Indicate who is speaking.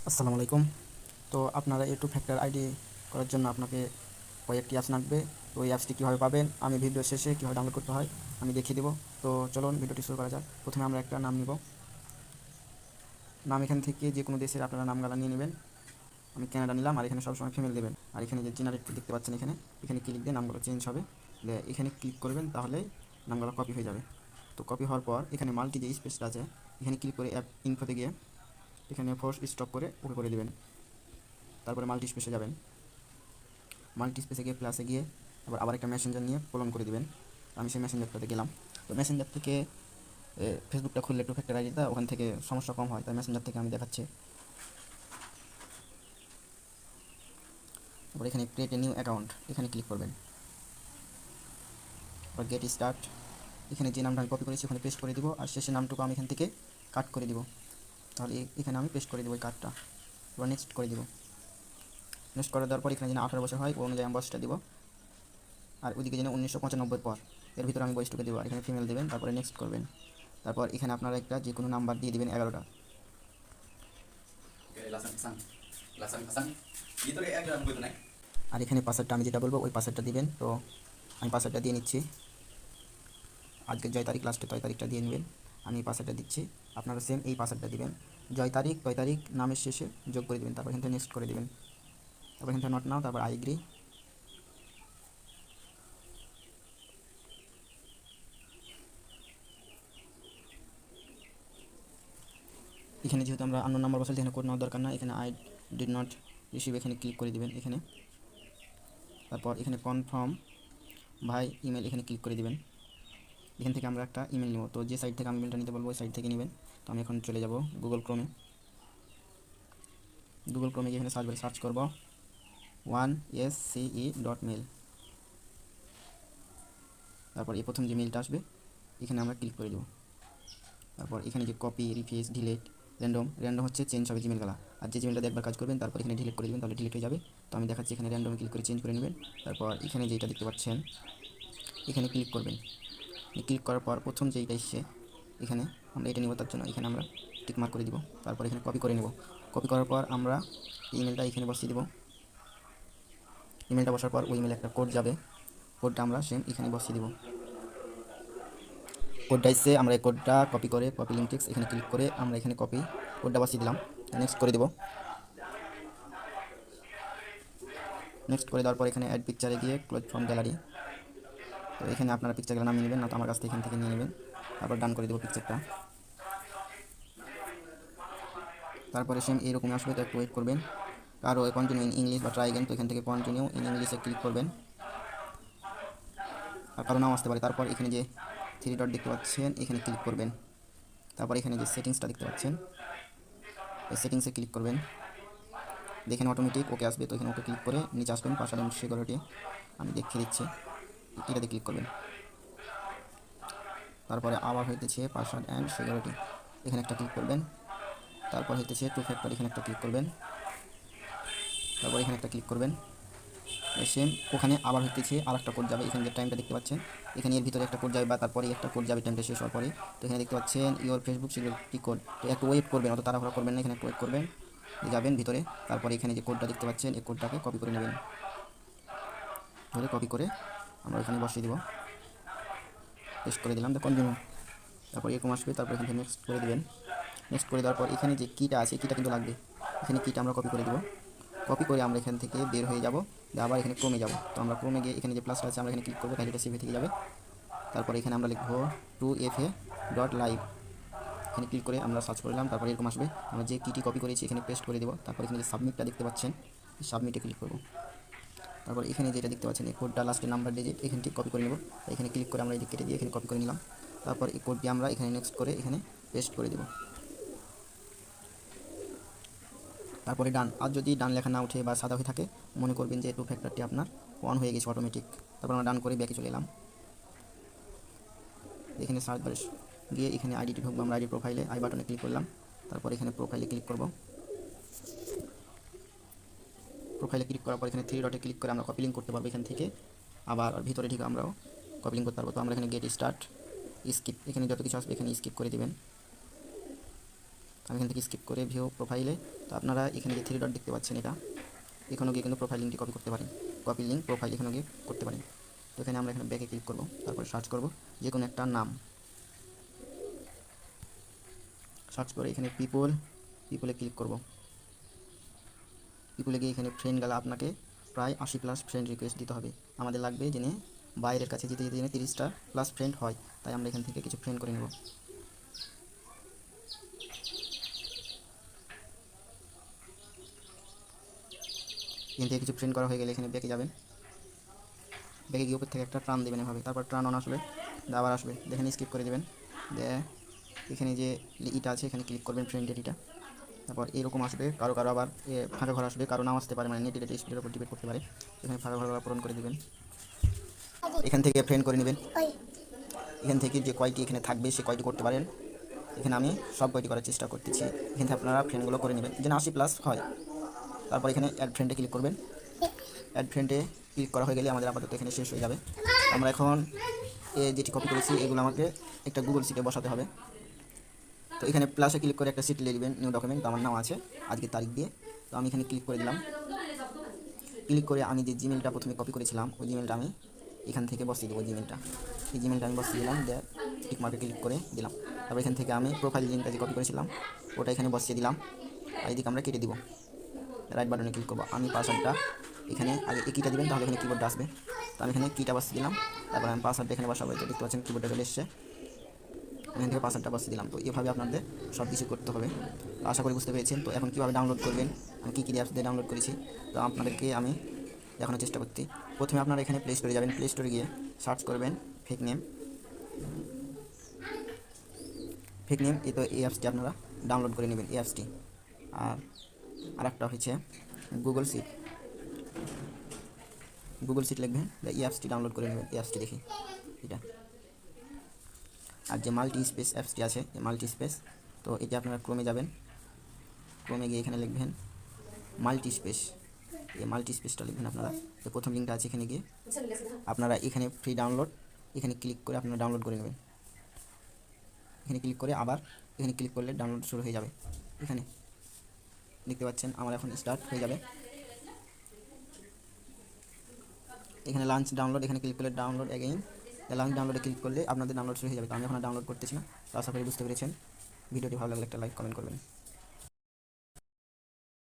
Speaker 1: আসসালামু আলাইকুম। তো আপনারা ইউটিউব ফ্যাক্টর আইডি করার জন্য আপনাকে কয়েকটি অ্যাপস লাগবে। তো এই অ্যাপসটি কীভাবে পাবেন, আমি ভিডিও শেষে কীভাবে ডাউনলোড করতে হয় আমি দেখিয়ে দেবো। তো চলুন ভিডিওটি শুরু করা যাক। প্রথমে আমরা একটা নাম নিব। নাম এখান থেকে যে কোনো দেশের আপনারা নামগুলো নিয়ে নেবেন। আমি কানাডা নিলাম, আর এখানে সবসময় ফিমেল দেবেন। আর এখানে যে জেনারেট দেখতে পাচ্ছেন, এখানে এখানে ক্লিক দিয়ে নামগুলো চেঞ্জ হবে। এখানে ক্লিক করবেন, তাহলে নামগুলো কপি হয়ে যাবে। তো কপি হওয়ার পর এখানে মাল্টি যে স্পেসটা আছে, এখানে ক্লিক করে অ্যাপ ইনফোতে গিয়ে এখানে ফোর্স স্টপ করে ওকে করে দেবেন। তারপরে মাল্টি স্পেসে যাবেন। মাল্টি স্পেসে গিয়ে প্লাসে গিয়ে আবার একটা মেসেঞ্জার নিয়ে প্রলন করে দিবেন। আমি সেই মেসেঞ্জারটাতে গেলাম। তো মেসেঞ্জার থেকে ফেসবুকটা খুললে টু ফ্যাক্টর আইডিটা ওখান থেকে সমস্যা কম হয়, তাই মেসেঞ্জার থেকে আমি দেখাচ্ছি। তারপর এখানে ক্রিয়েট এ নিউ অ্যাকাউন্ট এখানে ক্লিক করবেন। তারপর গেট স্টার্ট, এখানে যে নামটা আমি কপি করেছি ওখানে পেস্ট করে দিব, আর শেষের নামটুকু আমি এখান থেকে কাট করে দিব। তাহলে এখানে আমি পেস্ট করে দেবো এই কাটটা। এবার নেক্সট করে দিব। নেক্সট করে দেওয়ার পর এখানে যেন 18 বছর হয় ওই অনুযায়ী আমি বয়সটা দিব, আর ওইদিকে যেন 1995 পর এর ভিতরে আমি বয়সটুকু দেবো। আর এখানে ফিমেল দেবেন, তারপরে নেক্সট করবেন। তারপর এখানে আপনারা একটা যে কোনো নাম্বার দিয়ে দেবেন 11টা। আর এখানে পাসওয়ার্ডটা আমি যেটা বলবো ওই পাসওয়ার্ডটা দিবেন। তো আমি পাসওয়ার্ডটা দিয়ে নিচ্ছি। আজকের জয় তারিখ লাস্টে 6 তারিখটা দিয়ে নেবেন। আমি পাসওয়ার্ডটা দিচ্ছি, আপনারা সেম এই পাসওয়ার্ডটা দিবেন। জয় তারিখ 6 তারিখ নামের শেষে যোগ করে দেবেন। তারপর এখান থেকে নেক্সট করে দেবেন। তারপর এখান থেকে নট নাও, তারপর আই এগ্রি। এখানে যেহেতু আমরা আননোন নাম্বার বসালে এখানে কোড নেওয়ার দরকার না, এখানে আই ডিড নট রিসিভ এখানে ক্লিক করে দিবেন এখানে। তারপর এখানে কনফার্ম ভাই ইমেল এখানে ক্লিক করে দিবেন। এখান থেকে আমরা একটা ইমেল নেব। তো যে সাইট থেকে আমি ইমেলটা নিতে বলবো ওই সাইট থেকে নেবেন। তো আমি এখন চলে যাব গুগল ক্রোমে। গুগল ক্রোমে এখানে সার্চ করে সার্চ করব 1sce.mail। তারপর এই প্রথম যে মেলটা আসবে এখানে আমরা ক্লিক করে দেব। তারপর এখানে যে কপি, রিফ্রেশ, ডিলিট, র্যান্ডম হচ্ছে চেঞ্জ হবে জিমেলগুলো। আর যে জিমেলটা একবার কাজ করবেন তারপর এখানে ডিলিট করে দেবেন, তাহলে ডিলিট হয়ে যাবে। তো আমি দেখাচ্ছি, এখানে র্যান্ডমে ক্লিক করে চেঞ্জ করে নেবেন। তারপর এখানে যেটা দেখতে পাচ্ছেন এখানে ক্লিক করবেন। ক্লিক করার পর প্রথম যেইটা এসছে এখানে আমরা এটা নেব, তার জন্য এখানে আমরা টিক মার্ক করে দিব। তারপর এখানে কপি করে নেব। কপি করার পর আমরা ইমেলটা এখানে বসিয়ে দেব। ইমেলটা বসার পর ওই ইমেলে একটা কোড যাবে, কোডটা আমরা সেম এখানে বসিয়ে দেব। কোডটা এসে আমরা এই কোডটা কপি করে কপি লিঙ্ক টেক্সট এখানে ক্লিক করে আমরা এখানে কপি কোডটা বসিয়ে দিলাম। নেক্সট করে দেব। নেক্সট করে দেওয়ার পর এখানে অ্যাড পিকচারে গিয়ে ক্লোজ ফ্রম গ্যালারি। তো এখানে আপনারা পিকচারগুলো নামিয়ে নেবেন, না তো আমার কাছ থেকে এখান থেকে নিয়ে নেবেন। তারপর ডান করে দেবো পিকচারটা। তারপরে সেম এইরকম আসবে, তো একটু ওয়েট করবেন। কারো কন্টিনিউ ইন ইংলিশ বা ট্রাই অ্যাগেন, তো এখান থেকে কন্টিনিউ ইন ইংলিশে ক্লিক করবেন, আর কারো নাও আসতে পারে। তারপর এখানে যে থ্রি ডট দেখতে পাচ্ছেন এখানে ক্লিক করবেন। তারপর এখানে যে সেটিংসটা দেখতে পাচ্ছেন এই সেটিংসে ক্লিক করবেন। দেখেন অটোমেটিক ওকে আসবে, তো এখানে ওকে ক্লিক করে নিচে আসবেন। পাসওয়ার্ড অ্যান্ড সিকিউরিটি আমি দেখিয়ে দিচ্ছি, এটাতে ক্লিক করবেন। তারপরে আবার হইতেছে পাসওয়ার্ড অ্যান্ড সিকিউরিটি এখানে একটা ক্লিক করবেন। তারপর হইতেছে টু ফ্যাক্টর এখানে একটা ক্লিক করবেন। তারপর এখানে একটা ক্লিক করবেন। সেম ওখানে আবার হইতেছে আর একটা কোড যাবে। এখানে যে টাইমটা দেখতে পাচ্ছেন এখানে এর ভিতরে একটা কোড যাবে, বা তারপরে একটা কোড যাবে টাইমটা শেষ হওয়ার পরে। তো এখানে দেখতে পাচ্ছেন ইওর ফেসবুক সিকিউরিটি কোড। তো একটু ওয়েট করবেন, অত তাড়াহুড়া করবেন না, এখানে একটু ওয়েট করবেন, যাবেন ভিতরে। তারপরে এখানে যে কোডটা দেখতে পাচ্ছেন এই কোডটাকে কপি করে নেবেন। ধরে কপি করে আমরা এখানে বসিয়ে দেবো। পেস্ট করে দিলাম, তো কন্টিনিউ। তারপর এরকম আসবে, তারপর এখানে নেক্সট করে দেবেন। নেক্সট করে দেওয়ার পর এখানে যে কিটা আছে কিটা কিন্তু লাগবে। এখানে কিটা আমরা কপি করে দেবো। কপি করে আমরা এখান থেকে বের হয়ে যাব, আবার এখানে ক্রমে যাব। তো আমরা ক্রমে গিয়ে এখানে যে প্লাসটা আছে আমরা এখানে ক্লিক করবো, তাহলে এটা সেভ থেকে যাবে। তারপরে এখানে আমরা লিখবো 2fa.live। এখানে ক্লিক করে আমরা সার্চ করলাম, তারপরে এরকম আসবে। আমরা যে কিটি কপি করেছি এখানে পেস্ট করে দেবো। তারপর এখানে যে সাবমিটটা দেখতে পাচ্ছেন সাবমিটে ক্লিক করবো। তারপর এখানে যেটা দেখতে পাচ্ছেন এই কোডটা লাস্টে নাম্বার ডিজিট এখান থেকে কপি করে নেব। এখানে ক্লিক করে আমরা এই কেটে দিয়ে এখানে কপি করে নিলাম। তারপর এই কোডটি আমরা এখানে নেক্সট করে এখানে পেস্ট করে দেবো। তারপরে ডান। আর যদি ডান লেখা না উঠে বা সাদা হয়ে থাকে মনে করবেন যে টু ফ্যাক্টরটি আপনার অন হয়ে গেছে অটোমেটিক। তারপর আমরা ডান করে ব্যাকে চলে এলাম। এখানে সার্চ বারে গিয়ে এখানে আইডিটি ঢুকবো। আমরা আইডি প্রোফাইলে আই বাটনে ক্লিক করলাম। তারপর এখানে প্রোফাইলে ক্লিক করব। প্রোফাইলে ক্লিক করার পর এখানে থ্রি ডটে ক্লিক করে আমরা কপি লিঙ্ক করতে পারবো। এখান থেকে আবার ভিতরে ঠিক আমরাও কপি লিঙ্ক করতে পারবো। তো আমরা এখানে গেট স্টার্ট স্কিপ এখানে যত কিছু আসবে এখানে স্কিপ করে দেবেন। আমি এখান থেকে স্কিপ করে ভিউ প্রোফাইলে, তো আপনারা এখানে যে 3 ডট দেখতে পাচ্ছেন, এখানে গিয়ে কিন্তু প্রোফাইল লিঙ্কটি কপি করতে পারেন, কপি লিঙ্ক প্রোফাইল এখানে গিয়ে করতে পারেন। তো এখানে আমরা এখানে ব্যাকে ক্লিক করব, তারপরে সার্চ করব যে কোনো একটা নাম, সার্চ করে এখানে পিপলে ক্লিক করব। পিপলে গিয়ে এখানে ফ্রেন্ড গেলে আপনাকে প্রায় 80+ ফ্রেন্ড রিকোয়েস্ট দিতে হবে। আমাদের লাগবে জেনে বাইরের কাছে যেতে যেতে জেনে 30টা প্লাস ফ্রেন্ড হয়, তাই আমরা এখান থেকে কিছু ফ্রেন্ড করে নেব। এখান থেকে কিছু ফ্রেন্ড করা হয়ে গেলে এখানে ব্যাকে যাবেন, ব্যাকে গিয়ে উপর থেকে একটা টান দেবেন এভাবে, তারপর টান অন আসবে, আবার আসবে, দেখেন স্কিপ করে দেবেন। এখানে যে ইটা আছে এখানে ক্লিক করবেন ফ্রেন্ডের ইটা, তারপর এরকম আসবে, কারো আবার ফাঁকা ঘর আসবে, কারো নাও আসতে পারে, মানে নেট স্পিডের উপর ডিপেন্ড করতে পারে। এখানে ফাঁকা ঘর পূরণ করে দেবেন, এখান থেকে ফ্রেন্ড করে নেবেন। এখান থেকে যে কয়টি এখানে থাকবে সে কয়টি করতে পারেন, এখানে আমি সব কয়টি করার চেষ্টা করতেছি। এখান থেকে আপনারা ফ্রেন্ডগুলো করে নেবেন যেন 80+ হয়। তারপর এখানে অ্যাড ফ্রেন্ডে ক্লিক করবেন, অ্যাড ফ্রেন্ডে ক্লিক করা হয়ে গেলে আমাদের আপাতত এখানে শেষ হয়ে যাবে। আমরা এখন যেটি কপি করেছি এগুলো আমাকে একটা গুগল শিটে বসাতে হবে। তো এখানে প্লাসে ক্লিক করে একটা শিট নিয়ে নেবেন, নিউ ডকুমেন্ট, তো আমার নাম আছে আজকের তারিখ দিয়ে, তো আমি এখানে ক্লিক করে দিলাম। ক্লিক করে আমি যে জিমেলটা প্রথমে কপি করেছিলাম ওই জিমেলটা আমি এখান থেকে বসিয়ে দেবো, এই জিমেলটা আমি বসিয়ে দিলাম, টিক মার্কে ক্লিক করে দিলাম। তারপর এখান থেকে আমি প্রোফাইল লিঙ্কটা যে কপি করেছিলাম ওটা এখানে বসিয়ে দিলাম, আর এদিকে আমরা কেটে দিব। রাইট বাটনে ক্লিক করবো, আমি পাসওয়ার্ডটা এখানে আগে কিটা দিবেন, তাহলে এখানে কিবোর্ডটা আসবে, তো আমি এখানে কিটা বসিয়ে দিলাম। তারপর আমি পাসওয়ার্ডটা এখানে বসাবো, তো দেখতে পাচ্ছেন কিবোর্ডটা চলে এসছে, এখান থেকে পাসওয়ার্ডটা বসিয়ে দিলাম। তো এভাবে আপনাদের সব কিছু করতে হবে। তো আশা করি বুঝতে পেরেছেন। তো এখন কীভাবে ডাউনলোড করবেন, আমি কী অ্যাপস দিয়ে ডাউনলোড করেছি, তো আপনাদেরকে আমি দেখানোর চেষ্টা করছি। প্রথমে আপনারা এখানে প্লে স্টোরে যাবেন, প্লে স্টোরে গিয়ে সার্চ করবেন ফেক নেম, এই তো এই অ্যাপসটি আপনারা ডাউনলোড করে নেবেন, এই অ্যাপসটি। আর একটা হচ্ছে গুগল সিট লিখবেন, এই অ্যাপসটি ডাউনলোড করে নেবেন, এই অ্যাপসটি দেখি এটা। আর যে মাল্টি স্পেস অ্যাপসটি আছে, এই মাল্টি স্পেস, তো এটা আপনারা ক্রোমে যাবেন, ক্রোমে গিয়ে এখানে লিখবেন মাল্টি স্পেস, এই মাল্টি স্পেসটা লিখবেন আপনারা। তো প্রথম লিঙ্কটা আছে, এখানে গিয়ে আপনারা এখানে ফ্রি ডাউনলোড, এখানে ক্লিক করে আপনারা ডাউনলোড করে নেবেন। এখানে ক্লিক করে আবার এখানে ক্লিক করলে ডাউনলোড শুরু হয়ে যাবে। এখানে দেখতে পাচ্ছেন আমার এখন স্টার্ট হয়ে যাবে। এখানে লাঞ্চ ডাউনলোড, এখানে ক্লিক করলে ডাউনলোড অ্যাগেইন, লাঞ্চ ডাউনলোডে ক্লিক করলে আপনাদের ডাউনলোড শুরু হয়ে যাবে। তো আমি এখন ডাউনলোড করতেছি না। তো আশা করি বুঝতে পেরেছেন। ভিডিওটি ভালো লাগলে একটা লাইক কমেন্ট করবেন।